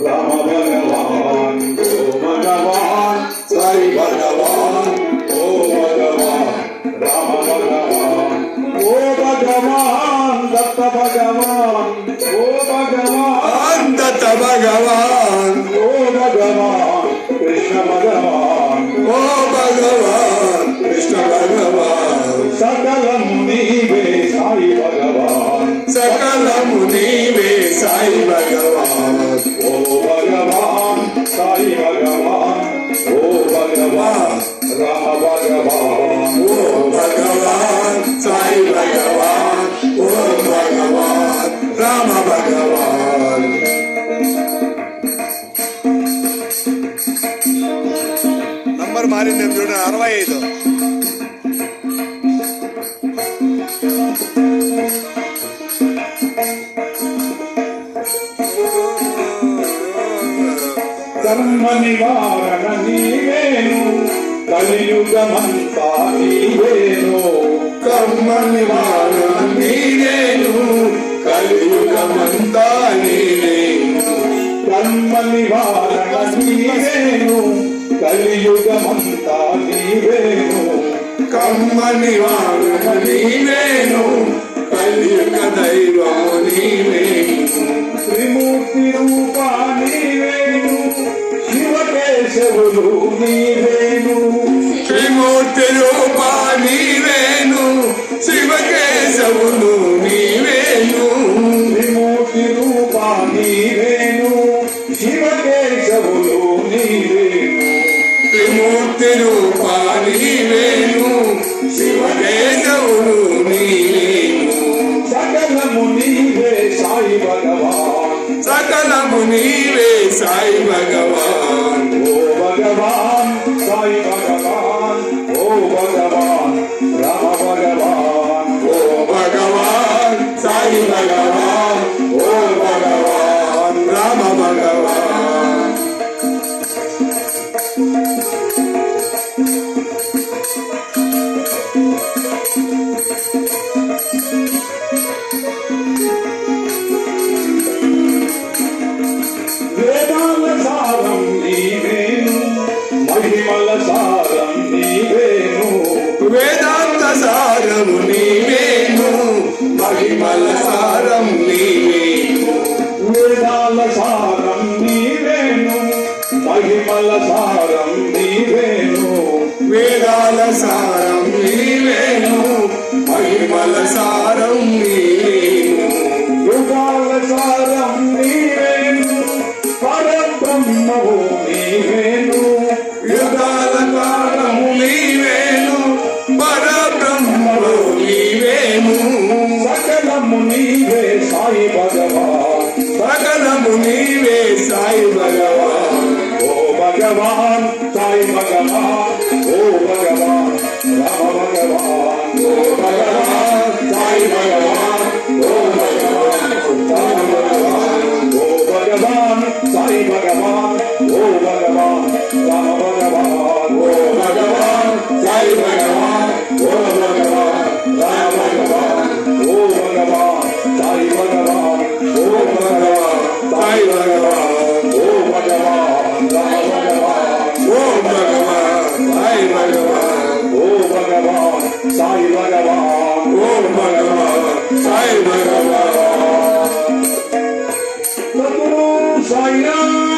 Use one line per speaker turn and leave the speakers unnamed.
Rama Bhagavan, O Bhagavan, Sai Bhagavan, O Bhagavan, Rama Bhagavan, O Bhagavan, Datta Bhagavan, O Bhagavan, Datta Bhagavan, O Bhagavan, Krishna Bhagavan, O Bhagavan, Krishna Bhagavan, Sakala Munive Sai Bhagavan, Sakala Munive Sai Bhagavan, O Bhagavan, Sai Bhagavan, O Bhagavan, Rama Bhagavan, O Bhagavan, Sai Bhagavan, O Bhagavan, Rama Bhagavan.
Number మారింది చూడండి 65.
కర్మ నివారణ నీవేను కలియుగమంతా నీవేను కర్మ నివారణ నీవేను కలియుగమంతా నీవేను కర్మ నివారణ నీవేను కలియుగమంతా నీవేను కర్మ నివారణ నీవేను కలియుగ దైవము నీవేను త్రిమూర్తి రూపా నీవేను శివకేశవులు నీవేను త్రిమూర్తి రూపా నీవేను శివకేశవులు నీవేను త్రిమూర్తి రూపా నీవేను శివకేశవులు నీవేను త్రిమూర్తి రూపా నీవేను శివకేశవులు నీవేను సకలము నీవే సాయి భగవాన్ సకలము నీవే సాయి భగవాన్ ఓ భగవాన్ సాయి భగవాన్ ఓ భగవాన్ రామ భగవాన్ ఓ భగవాన్ సాయి భగవాన్ ఓ భగవాన్ రామ భగవాన్ వేదాల సారం నీవేను మహిమల సారం నీవేను వేదాంత సారం నీవేను మహిమల సారం నీవేను వేదాల సారం నీవేను మహిమల సారం నీవేను వేదాల సారం నీవేను మహిమల సారం నీవేను యుగాల సారం నీవేను పరబ్రహ్మవు నీవేను యుగాల కాలము నీవేను పరబ్రహ్మవు నీవేను సకలము నీవే సాయి భగవాన్ సకలము నీవే సాయి భగవాన్ ఓ భగవాన్ సాయి భగవాన్ ఓ భగవాన్ రామ భగవాన్ ఓ భగవాన్ సాయి భగవాన్ ఓ భగవాన్ రామ భగవాన్ ఓ భగవాన్ సాయి భగవాన్ ఓ భగవాన్ రామ భగవాన్ ఓ భగవాన్ సాయి భగవాన్ ఓ భగవాన్ రామ భగవాన్ ఓ భగవాన్ సాయి భగవాన్ ఓ భగవాన్ సాయి భగవాన్ ఓ భగవాన్ రామ భగవాన్ ఓ భగవాన్ సాయి భగవాన్ ఓ భగవాన్ సాయి భగవాన్ ఓ భగవాన్ సాయి భగవాన్ సద్గురు సాయిరామ్